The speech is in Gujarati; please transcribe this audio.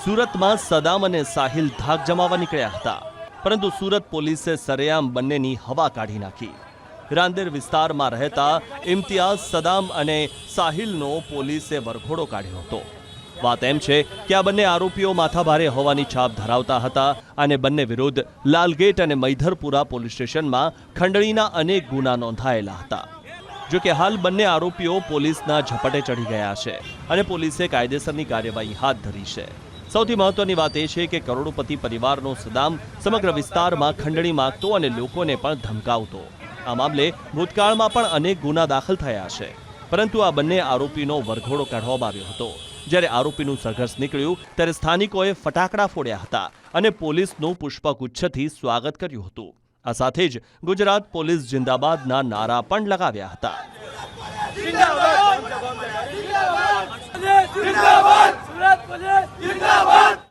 સુરતમાં સદામ અને સાહિલ ધાક જમાવા નીકળ્યા હતા, પરંતુ સુરત પોલીસે સરેઆમ બંનેની હવા કાઢી નાખી. રાંદેર વિસ્તારમાં રહેતા ઇમ્તિયાઝ, સદામ અને સાહિલનો પોલીસે વરઘોડો કાઢ્યો હતો. વાત એમ છે કે આ બંને આરોપીઓ માથાભારે હોવાની છાપ ધરાવતા હતા અને બંને વિરુદ્ધ લાલગેટ અને મૈધરપુરા પોલીસ સ્ટેશનમાં ખંડણીના અનેક ગુના નોંધાયેલા હતા. જો કે હાલ બંને આરોપીઓ પોલીસના ઝપટે ચડી ગયા છે અને પોલીસે કાયદેસરની કાર્યવાહી હાથ ધરી છે. સૌથી મહત્વની વાત એ છે કે કરોડોપતિ પરિવારનો સદામ સમગ્ર વિસ્તારમાં ખંડણી માંગતો અને લોકોને પણ ધમકાવતો. આ મામલે ભૂતકાળમાં પણ અનેક ગુના દાખલ થયા છે, પરંતુ આ બંને આરોપીનો વરઘોડો કાઢવામાં આવ્યો હતો. જ્યારે આરોપીનું સંઘર્ષ નીકળ્યું ત્યારે સ્થાનિકોએ ફટાકડા ફોડ્યા હતા અને પોલીસનું પુષ્પગુચ્છથી સ્વાગત કર્યું હતું. આ સાથે જ ગુજરાત પોલીસ જિંદાબાદના નારા પણ લગાવ્યા હતા. જિંદાબાદ! સુરત પોલીસ જિંદાબાદ!